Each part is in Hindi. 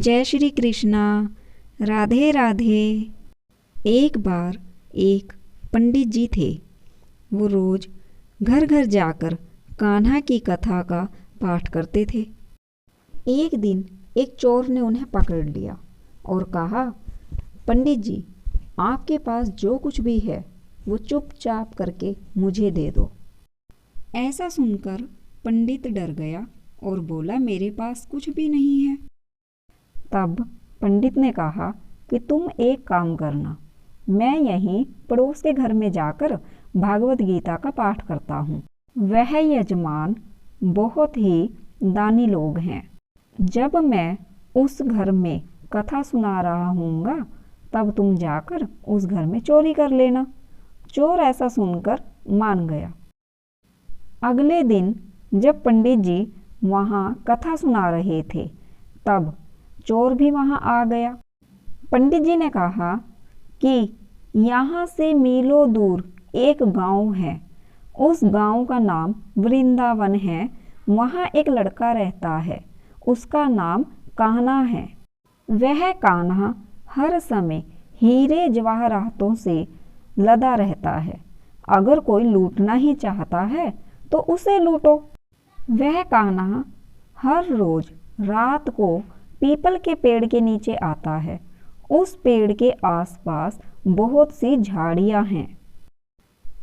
जय श्री कृष्णा। राधे राधे। एक बार एक पंडित जी थे। वो रोज घर घर जाकर कान्हा की कथा का पाठ करते थे। एक दिन एक चोर ने उन्हें पकड़ लिया और कहा, पंडित जी, आपके पास जो कुछ भी है वो चुपचाप करके मुझे दे दो। ऐसा सुनकर पंडित डर गया और बोला, मेरे पास कुछ भी नहीं है। तब पंडित ने कहा कि तुम एक काम करना, मैं यहीं पड़ोस के घर में जाकर भागवत गीता का पाठ करता हूँ। वह यजमान बहुत ही दानी लोग हैं। जब मैं उस घर में कथा सुना रहा हूँगा तब तुम जाकर उस घर में चोरी कर लेना। चोर ऐसा सुनकर मान गया। अगले दिन जब पंडित जी वहाँ कथा सुना रहे थे तब चोर भी वहाँ आ गया। पंडित जी ने कहा कि यहाँ से मीलों दूर एक गांव है, उस गांव का नाम वृंदावन है। वहाँ एक लड़का रहता है, उसका नाम कान्हा है। वह कान्हा हर समय हीरे जवाहरातों से लदा रहता है। अगर कोई लूटना ही चाहता है तो उसे लूटो। वह कान्हा हर रोज रात को पीपल के पेड़ के नीचे आता है। उस पेड़ के आसपास बहुत सी झाड़ियां हैं।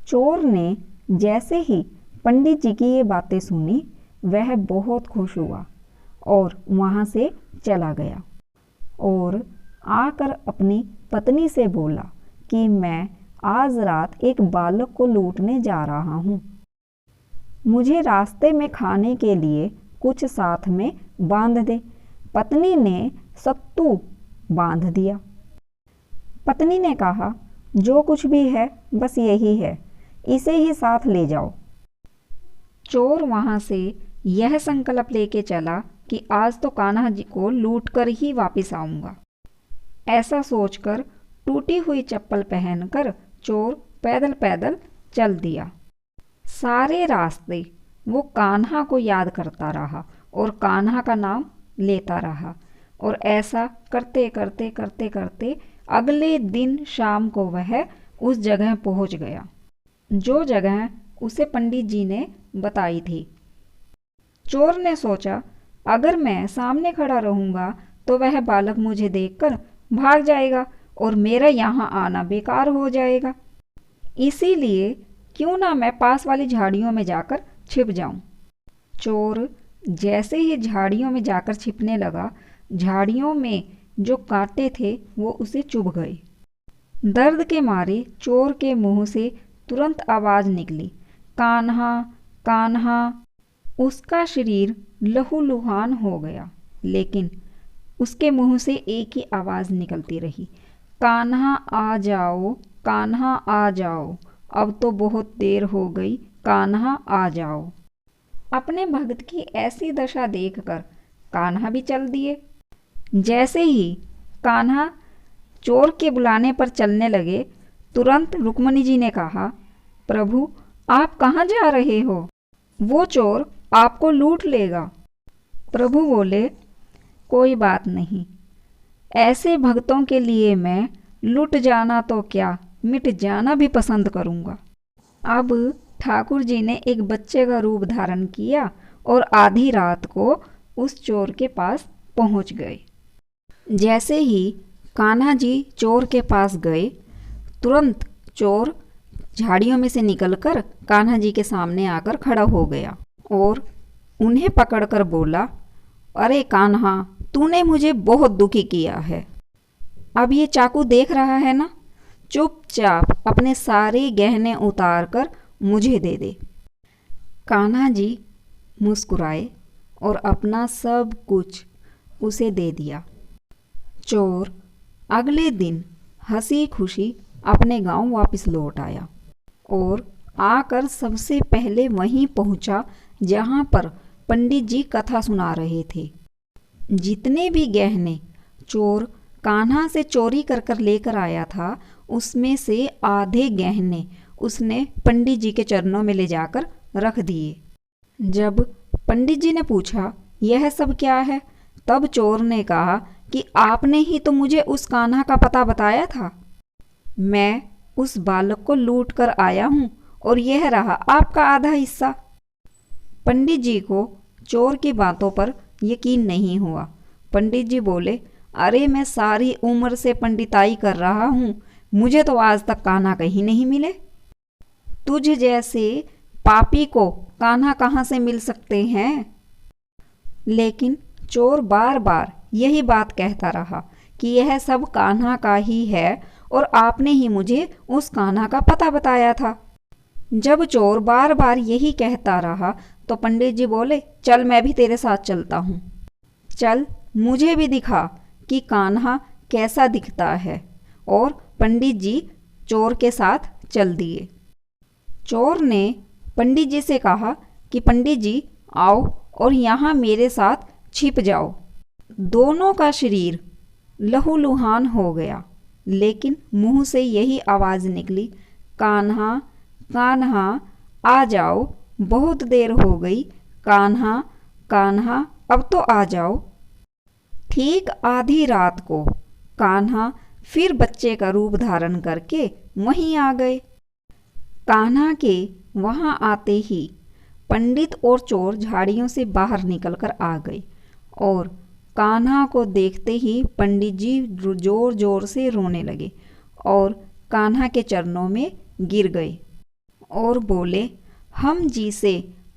चोर ने जैसे ही पंडित जी की ये बातें सुनी वह बहुत खुश हुआ और वहां से चला गया और आकर अपनी पत्नी से बोला कि मैं आज रात एक बालक को लूटने जा रहा हूँ। मुझे रास्ते में खाने के लिए कुछ साथ में बांध दे। पत्नी ने सत्तू बांध दिया। पत्नी ने कहा, जो कुछ भी है बस यही है, इसे ही साथ ले जाओ। चोर वहां से यह संकल्प लेके चला कि आज तो कान्हा जी को लूट कर ही वापस आऊंगा। ऐसा सोचकर टूटी हुई चप्पल पहनकर चोर पैदल पैदल चल दिया। सारे रास्ते वो कान्हा को याद करता रहा और कान्हा का नाम लेता रहा और ऐसा करते करते करते करते अगले दिन शाम को वह उस जगह पहुंच गया जो जगह उसे पंडित जी ने बताई थी। चोर ने सोचा, अगर मैं सामने खड़ा रहूंगा तो वह बालक मुझे देखकर भाग जाएगा और मेरा यहाँ आना बेकार हो जाएगा। इसीलिए क्यों ना मैं पास वाली झाड़ियों में जाकर छिप जाऊं। चोर जैसे ही झाड़ियों में जाकर छिपने लगा, झाड़ियों में जो कांटे थे वो उसे चुभ गए। दर्द के मारे चोर के मुंह से तुरंत आवाज निकली, कान्हा कान्हा। उसका शरीर लहूलुहान हो गया, लेकिन उसके मुंह से एक ही आवाज निकलती रही, कान्हा आ जाओ, कान्हा आ जाओ। अब तो बहुत देर हो गई, कान्हा आ जाओ। अपने भक्त की ऐसी दशा देखकर कान्हा भी चल दिए। जैसे ही कान्हा चोर के बुलाने पर चलने लगे, तुरंत रुक्मणी जी ने कहा, प्रभु आप कहाँ जा रहे हो? वो चोर आपको लूट लेगा। प्रभु बोले, कोई बात नहीं, ऐसे भक्तों के लिए मैं लुट जाना तो क्या, मिट जाना भी पसंद करूंगा। अब ठाकुर जी ने एक बच्चे का रूप धारण किया और आधी रात को उस चोर के पास पहुंच गए। जैसे ही कान्हा जी चोर के पास गए, तुरंत चोर झाड़ियों में से निकलकर कान्हा जी के सामने आकर खड़ा हो गया और उन्हें पकड़कर बोला, अरे कान्हा, तूने मुझे बहुत दुखी किया है। अब ये चाकू देख रहा है ना, चुपचाप अपने सारे गहने उतार कर मुझे दे दे। कान्हा जी मुस्कुराए और अपना सब कुछ उसे दे दिया। चोर अगले दिन हंसी खुशी अपने गांव वापस लौट आया और आकर सबसे पहले वहीं पहुंचा जहां पर पंडित जी कथा सुना रहे थे। जितने भी गहने चोर कान्हा से चोरी कर कर लेकर आया था, उसमें से आधे गहने उसने पंडित जी के चरणों में ले जाकर रख दिए। जब पंडित जी ने पूछा, यह सब क्या है? तब चोर ने कहा, कि आपने ही तो मुझे उस कान्हा का पता बताया था। मैं उस बालक को लूट कर आया हूँ और यह रहा आपका आधा हिस्सा। पंडित जी को चोर की बातों पर यकीन नहीं हुआ। पंडित जी बोले, अरे मैं सारी उम्र से पंडिताई कर रहा हूँ, मुझे तो आज तक कान्हा कहीं नहीं मिले। तुझ जैसे पापी को कान्हा कहाँ से मिल सकते हैं? लेकिन चोर बार बार यही बात कहता रहा कि यह सब कान्हा का ही है और आपने ही मुझे उस कान्हा का पता बताया था। जब चोर बार बार यही कहता रहा तो पंडित जी बोले, चल मैं भी तेरे साथ चलता हूँ। चल मुझे भी दिखा कि कान्हा कैसा दिखता है। और पंडित जी चोर के साथ चल दिए। चोर ने पंडित जी से कहा कि पंडित जी आओ और यहाँ मेरे साथ छिप जाओ। दोनों का शरीर लहूलुहान हो गया, लेकिन मुंह से यही आवाज़ निकली, कान्हा कान्हा आ जाओ, बहुत देर हो गई, कान्हा कान्हा अब तो आ जाओ। ठीक आधी रात को कान्हा फिर बच्चे का रूप धारण करके वहीं आ गए। कान्हा के वहाँ आते ही पंडित और चोर झाड़ियों से बाहर निकलकर आ गए और कान्हा को देखते ही पंडित जी जोर जोर से रोने लगे और कान्हा के चरणों में गिर गए और बोले, हम जी से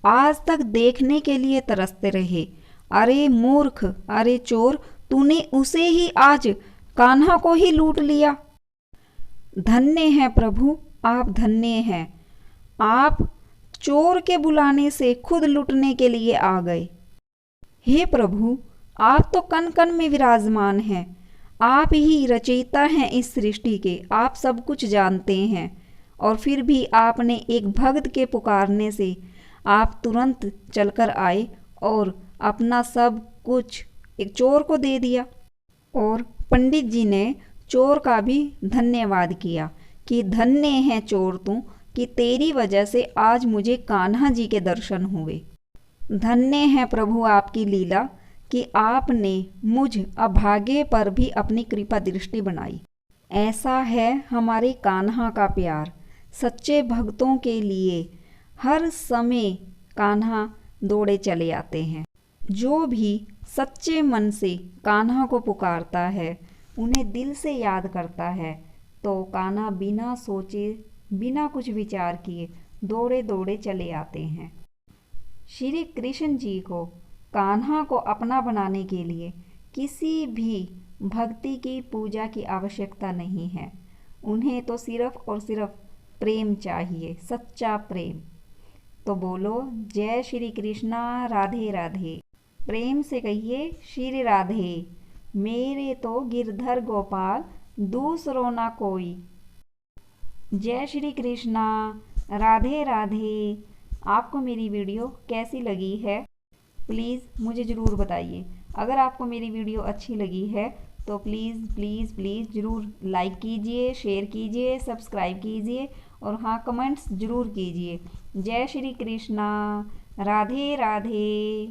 आज तक देखने के लिए तरसते रहे। अरे मूर्ख, अरे चोर, तूने उसे ही आज कान्हा को ही लूट लिया। धन्य है प्रभु, आप धन्य हैं। आप चोर के बुलाने से खुद लूटने के लिए आ गए। हे प्रभु, आप तो कण कण में विराजमान हैं। आप ही रचयिता हैं इस सृष्टि के, आप सब कुछ जानते हैं। और फिर भी आपने एक भक्त के पुकारने से आप तुरंत चलकर आए और अपना सब कुछ एक चोर को दे दिया। और पंडित जी ने चोर का भी धन्यवाद किया कि धन्य है चोर तू, कि तेरी वजह से आज मुझे कान्हा जी के दर्शन हुए। धन्य है प्रभु आपकी लीला कि आपने मुझ अभागे पर भी अपनी कृपा दृष्टि बनाई। ऐसा है हमारे कान्हा का प्यार। सच्चे भक्तों के लिए हर समय कान्हा दौड़े चले आते हैं। जो भी सच्चे मन से कान्हा को पुकारता है, उन्हें दिल से याद करता है, तो कान्हा बिना सोचे, बिना कुछ विचार किए दौड़े दौड़े चले आते हैं। श्री कृष्ण जी को कान्हा को अपना बनाने के लिए किसी भी भक्ति की पूजा की आवश्यकता नहीं है। उन्हें तो सिर्फ और सिर्फ प्रेम चाहिए, सच्चा प्रेम। तो बोलो जय श्री कृष्णा, राधे राधे। प्रेम से कहिए श्री राधे। मेरे तो गिरधर गोपाल, दूसरों ना कोई। जय श्री कृष्णा, राधे राधे। आपको मेरी वीडियो कैसी लगी है प्लीज़ मुझे ज़रूर बताइए। अगर आपको मेरी वीडियो अच्छी लगी है तो प्लीज़ प्लीज़ प्लीज़ ज़रूर लाइक कीजिए, शेयर कीजिए, सब्सक्राइब कीजिए और हाँ, कमेंट्स ज़रूर कीजिए। जय श्री कृष्णा, राधे राधे।